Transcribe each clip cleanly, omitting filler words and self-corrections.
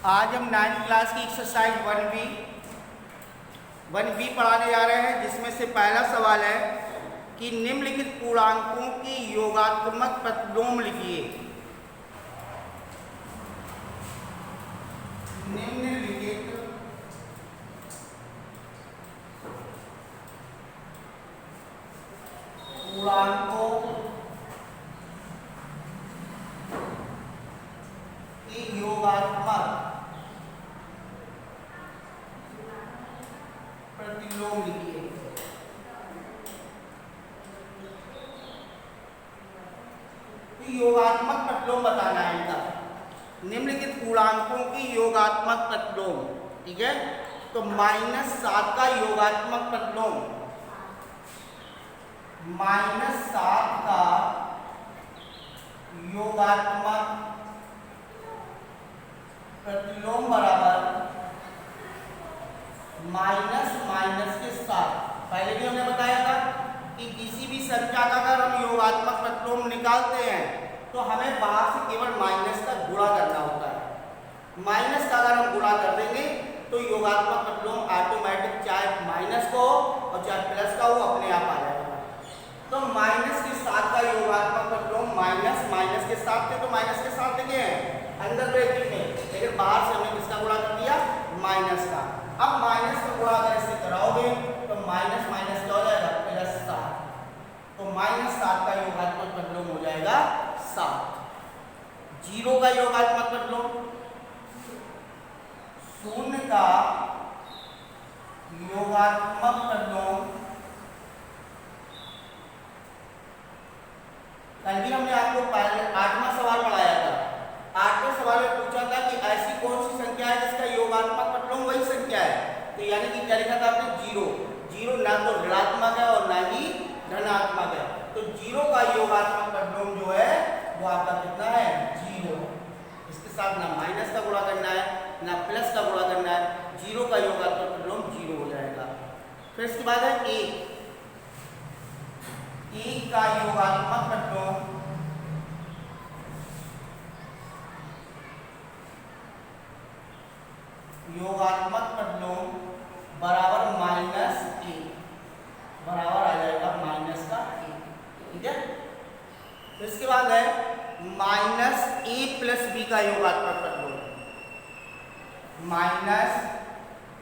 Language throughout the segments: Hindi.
आज हम 9th क्लास की एक्सरसाइज 1B पढ़ाने जा रहे हैं, जिसमें से पहला सवाल है कि निम्नलिखित पूर्णांकों की योगात्मक प्रतिलोम लिखिए। निम्नलिखित पूर्णांकों की योगात्मक प्रतिलोम लिखिए। तो योगात्मक प्रतिलोम बताना है इनका, निम्नलिखित पूर्णांकों की योगात्मक प्रतिलोम। ठीक है, तो -7 का योगात्मक प्रतिलोम, -7 का योगात्मक प्रतिलोम बराबर माइनस माइनस के साथ। पहले भी हमने बताया था कि किसी भी संख्या का अगर हम योगात्मक प्रतिलोम निकालते हैं तो हमें बाहर से केवल माइनस का गुणा करना होता है। माइनस का अगर हम गुणा कर देंगे तो योगात्मक प्रतिलोम ऑटोमेटिक, चाहे माइनस को और चाहे प्लस का हो, अपने आप आ जाएगा। तो माइनस के साथ का योगात्मक प्रतिलोम, माइनस माइनस के साथ थे तो माइनस के साथ लिखे हैं अंदर ब्रैकेट में, लेकिन बाहर से हमने किसका गुणा कर दिया? माइनस का। अब माइनस का गुणा अगर इससे कराओगे तो माइनस माइनस क्या हो जाएगा? +7। तो -7 का योगात्मक प्रतिलोम हो जाएगा 7। 0 का योगात्मक प्रतिलोम, 0 का योगात्मक प्रतिलोम। कल भी हमने आपको पहले 8वां सवाल पढ़ाया था। 8वें सवाल में पूछा था कि ऐसी कौन सी संख्या है जिसका योगात्मक प्रतिलोम वही संख्या है। तो यानी कि क्या लिखा था आपने? 0। 0 ना तो ऋणात्मक है और ना ही धनात्मक है। तो 0 का योगात्मक प्रतिलोम जो है वो आपका कितना है? 0। इसके साथ ना माइनस का गुणा करना है ना प्लस का गुणा करना है। 0 का योगात्मक प्रतिलोम 0 हो जाएगा। फिर इसके बाद है 1 का योगात्मक प्रतिलोम, योगात्मक प्रतिलोम बराबर -1, बराबर आ जाएगा -1। ठीक है, तो इसके बाद है -a + b का योगात्मक प्रतिलोम, -a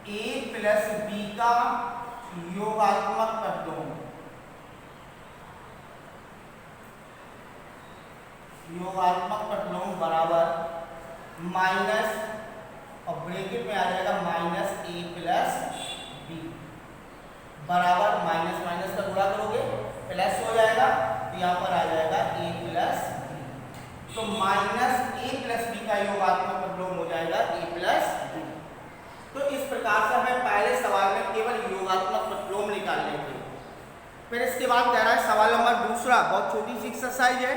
+ b का योगात्मक प्रतिलोम, योगात्मक प्रतिलोम बराबर माइनस और ब्रैकेट में आ जाएगा -a + b बराबर माइनस माइनस का गुणा करोगे प्लस हो जाएगा, तो यहाँ पर आ जाएगा a + b। तो -a + b का योगात्मक प्रतिलोम हो जाएगा a + b। तो इस प्रकार से हमें पहले सवाल में केवल योगात्मक प्रतिलोम निकालने थे। फिर इसके बाद कह रहा है सवाल नंबर दूसरा, बहुत छोटी सी एक्सरसाइज है।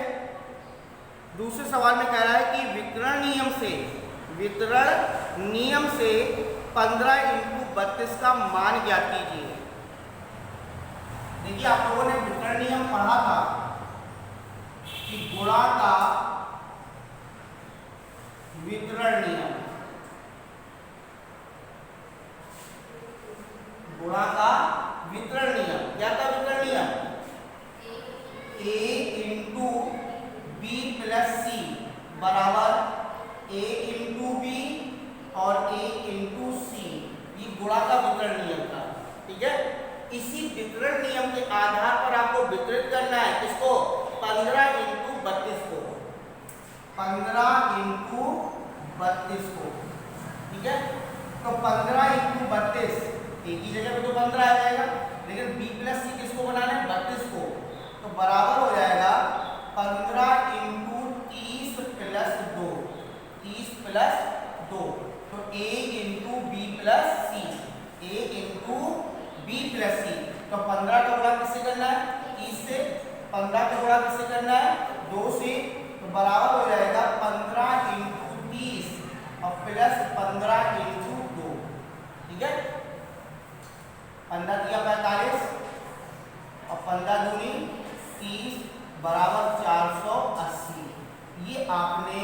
दूसरे सवाल में कह रहा है कि वितरण नियम से 15 × 32 का मान ज्ञात कीजिए। देखिए, आप लोगों ने वितरण नियम पढ़ा था कि गुणा का वितरण नियम, गुणा का वितरण नियम क्या था? वितरण नियम a × b + c बराबर a × b और a × c। ये गुणा का वितरण नियम था। ठीक है, इसी वितरण नियम के आधार पर आपको वितरित करना है किसको? 15 × 32 को, 15 × 32 को। ठीक है, तो 15 × 32 एक ही जगह पे तो 15 आ जाएगा, लेकिन b + c किसको बनाना है? 32 को। तो बराबर हो जाएगा 15 × 30 + 2, 30 + 2। तो a × b + c, a × b + c। तो 15 का गुणा किससे करना है? 30 से। 15 का गुणा किससे करना है? 2 से। तो बराबर हो जाएगा 15 × 30 और प्लस 15 × 2। ठीक है, 15 × 45 और 15 दूनी 30 बराबर 480। ये आपने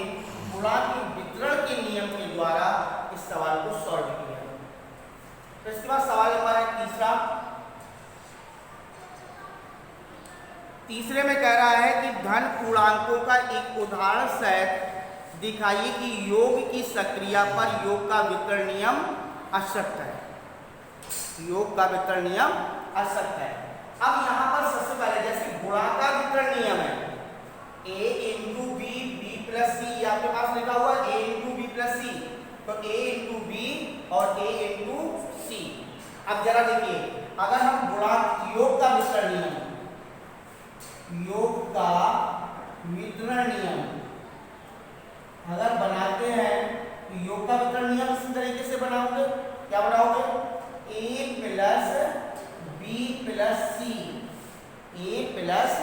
गुणा के वितरण के नियम के द्वारा इस सवाल को सॉल्व किया। तो इसके बाद सवाल नंबर है तीसरा। तीसरे में कह रहा है कि धन पूर्णांकों का एक उदाहरण सहित दिखाइए कि योग की सक्रिया पर योग का वितरण नियम असत्य है। योग का वितरण नियम असत्य है। अब यहाँ पर सबसे पहले जैसे गुणा का वितरण नियम है a into B B plus C, आपके पास लिखा हुआ a into B plus C, तो a इंटू बी और a इंटू सी। अब जरा देखिए, अगर हम गुणांक योग का वितरण नियम, योग का वितरण नियम अगर बनाते हैं तो योग का वितरण नियम इस तरीके से बनाओगे, क्या बनाओगे, a plus B plus C, a plus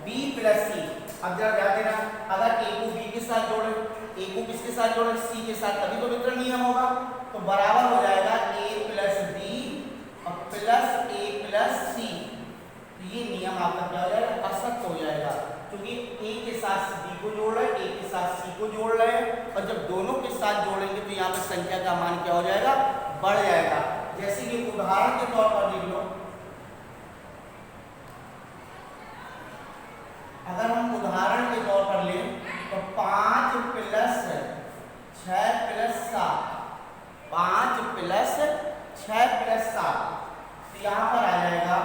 B plus C. अब जरा ध्यान देना, अगर a को b के साथ जोड़े, a को किसके साथ जोड़े, c के साथ, तभी तो वितरण नियम होगा। तो बराबर हो जाएगा a प्लस बी और प्लस a प्लस सी। तो ये नियम आपका क्या हो जाएगा, असत्य हो जाएगा, क्योंकि a के साथ b को जोड़ रहे हैं, a के साथ c को जोड़ रहे हैं, और जब दोनों के साथ जोड़ेंगे तो यहाँ पर संख्या का मान क्या हो जाएगा, बढ़ जाएगा। जैसे कि उदाहरण के तौर पर लिख लो, अगर हम उदाहरण के तौर पर लें तो 5 प्लस 6 प्लस 7, 5 प्लस 6 प्लस 7, तो यहाँ पर आ जाएगा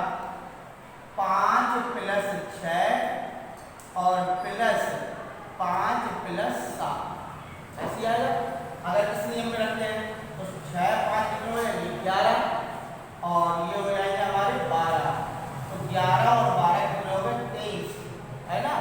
5 प्लस 6 और प्लस 5 प्लस 7, ऐसे आएगा। अगर इस नियम में रखते हैं तो 6 5 कितने हो जाएंगे, 11, और ये हो जाएंगे हमारे 12, तो 11 और 12 कितने हो गए, 23, है ना।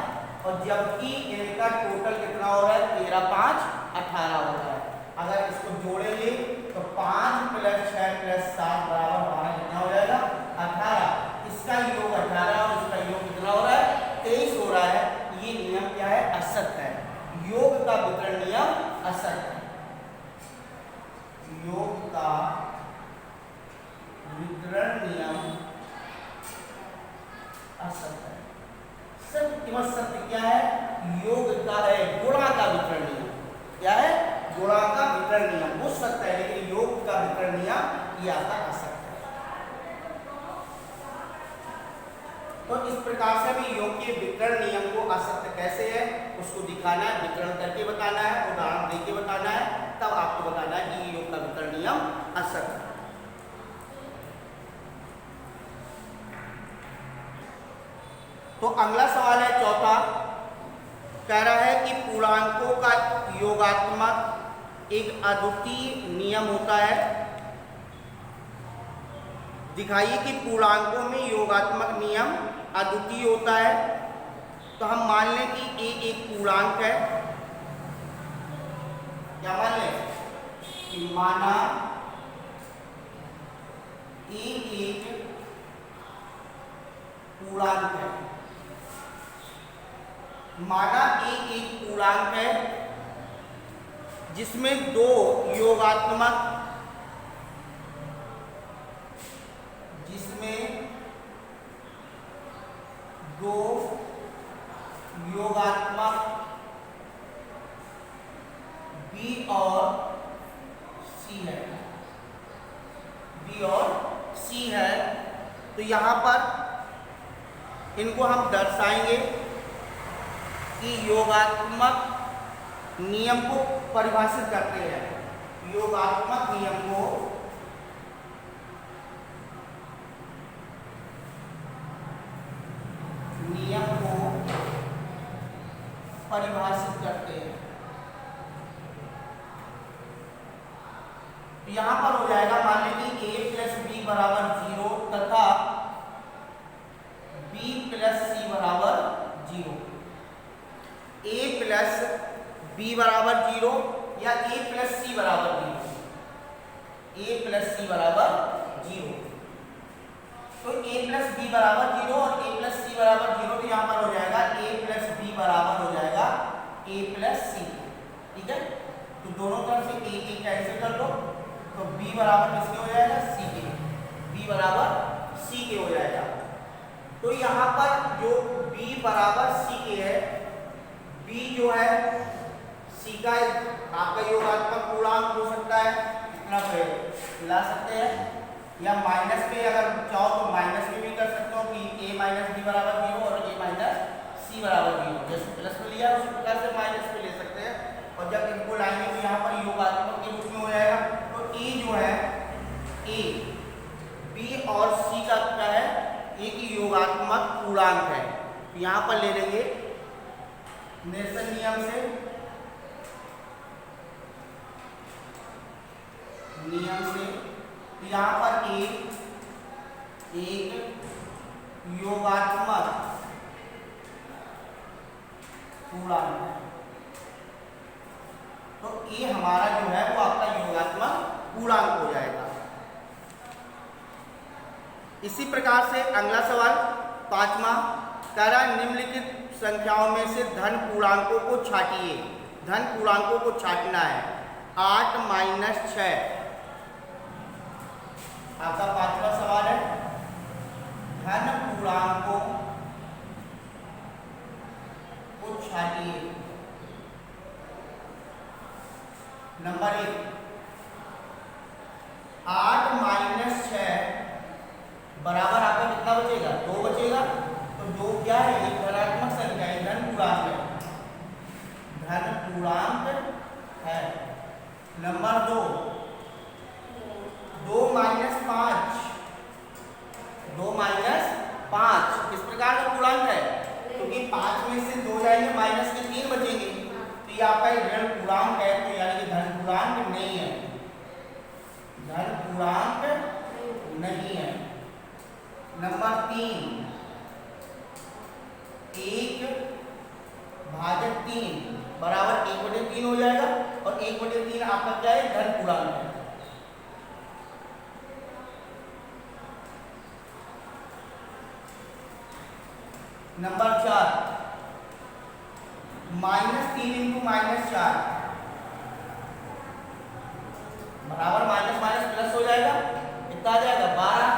और जबकि इनका टोटल कितना हो रहा है, 13 5 18 हो रहा है। अगर इसको जोड़ेंगे तो 5 प्लस 6 प्लस 7 बराबर 12, कितना हो जाएगा, 18। इसका योग 18 और इसका योग कितना हो रहा है, 23 हो रहा है। ये नियम क्या है, असत्य है। योग का वितरण नियम असत्य है। योग का वितरण नियम असत्य है। सत्य सत्य क्या है, योग का है गुणा का वितरण नियम, क्या है, गुणा का वितरण नियम, वो सत्य है, लेकिन योग का वितरण नियम ये आपका असत्य है। तो इस प्रकार से हमें योग के वितरण नियम को असत्य कैसे है उसको दिखाना है, वितरण करके बताना है, उदाहरण देके बताना है, तब आपको बताना है कि योग का वितरण नियम असत्य है। तो अगला सवाल है चौथा, कह रहा है कि पूर्णांकों का योगात्मक एक अद्वितीय नियम होता है। दिखाइए कि पूर्णांकों में योगात्मक नियम अद्वितीय होता है। तो हम मान लें कि a एक पूर्णांक है, क्या मान लें, कि माना a एक पूर्णांक है, माना a एक पूर्णांक है जिसमें दो योगात्मक, जिसमें दो योगात्मक b और c है, b और c है। तो यहाँ पर इनको हम दर्शाएंगे कि योगात्मक नियम को परिभाषित करते हैं। योगात्मक नियम को परिभाषित करते हैं। तो यहाँ पर हो जाएगा, मान लें कि a प्लस बी बराबर 0 तथा b प्लस सी बराबर 0। a प्लस बी बराबर 0 या a प्लस सी बराबर 0, a प्लस सी बराबर 0। तो a प्लस बी बराबर 0 और a प्लस सी बराबर 0, तो यहाँ पर हो जाएगा a प्लस बी बराबर हो जाएगा a प्लस सी, ठीक है। तो दोनों तरफ से a कैंसिल कर दो, तो b बराबर किसके हो जाएगा, c के, b बराबर c के हो जाएगा। तो यहाँ पर जो b बराबर c के है, b जो है सी का आपका योगात्मक पूर्णांक हो सकता है कितना पे ला सकते हैं, या माइनस पे अगर चाहो तो माइनस में भी कर सकते हो कि a माइनस बी बराबर 0 और a माइनस सी बराबर 0। जैसे प्लस में लिया उसी प्रकार से माइनस में ले सकते हैं, और जब इनको लाएंगे तो यहाँ पर योगात्मक के रूप में हो जाएगा। तो a जो है a b और c का क्या है, a की योगात्मक पूर्णांक है। तो यहाँ पर ले लेंगे नेल्सन नियम से, तो यहाँ पर a एक योगात्मक पूर्णांक है। तो a हमारा जो है वो आपका योगात्मक पूर्णांक हो जाएगा। इसी प्रकार से अगला सवाल 5वां कह रहा है निम्नलिखित संख्याओं में से धन पूर्णांकों को छांटिए। धन पूर्णांकों को छांटना है। 8 माइनस 6 आपका 5वां सवाल है। धन पूर्णांकों को छांटिए। नंबर 1 8 माइनस 6 बराबर आपका कितना बचेगा, 2 बचेगा। तो 2 क्या है, एक धनात्मक संख्या है, धन पूर्णांक है, धन पूर्णांक है। नंबर 2 2 माइनस 5, 2 माइनस 5 किस प्रकार का पूर्णांक है, क्योंकि 5 में से 2 जाएंगे माइनस के 3 बचेंगे। तो ये आपका ऋण पूर्णांक है, तो यानी कि धन पूर्णांक नहीं है, धन पूर्णांक नहीं है। नंबर 3 1 भाजक 3 बराबर 1/3 हो जाएगा, और 1/3 आपका क्या है, धन पूर्णांक है। नंबर 4 -3 इंटू -4 बराबर माइनस माइनस प्लस हो जाएगा, कितना आ जाएगा 12।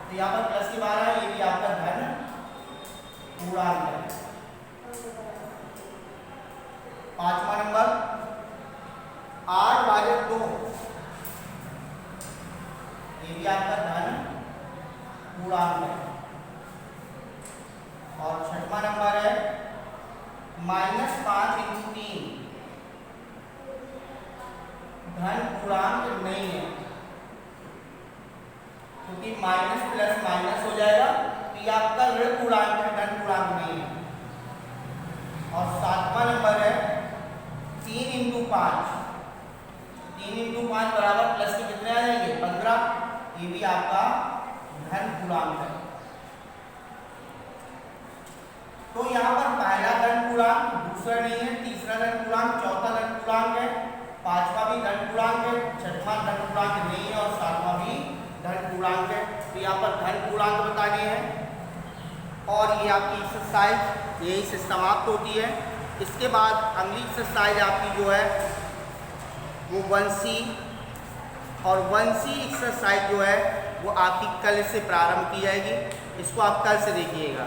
तो यहाँ पर प्लस की 12 है, ये भी आपका धन पूर्णांक है। 5वां नंबर 8 भाजक 2 ये भी आपका धन पूर्णांक है। और 6वां नंबर है -5 इंटू 3 धन पूर्णांक नहीं है, क्योंकि माइनस प्लस माइनस हो जाएगा। तो ये आपका ऋण पूर्णांक है, धन पूर्णांक नहीं है। और 7वां नंबर है 3 इंटू 5, 3 इंटू 5 बराबर प्लस के कितने आ जाएंगे, 15। ये भी आपका धन पूर्णांक है। तो यहाँ पर पहला धन पूर्णांक, दूसरा नहीं है, तीसरा धन पूर्णांक, चौथा धन पूर्णांक है, 5वां भी धन पूर्णांक है, 6वां धन पूर्णांक नहीं है, और 7वां भी धन पूर्णांक है। तो यहाँ पर धन पूर्णांक बताने हैं। और ये आपकी एक्सरसाइज यही से समाप्त होती है। इसके बाद अगली एक्सरसाइज आपकी जो है वो 1C, और 1C एक्सरसाइज जो है वो आपकी कल से प्रारंभ की जाएगी। इसको आप कल से देखिएगा।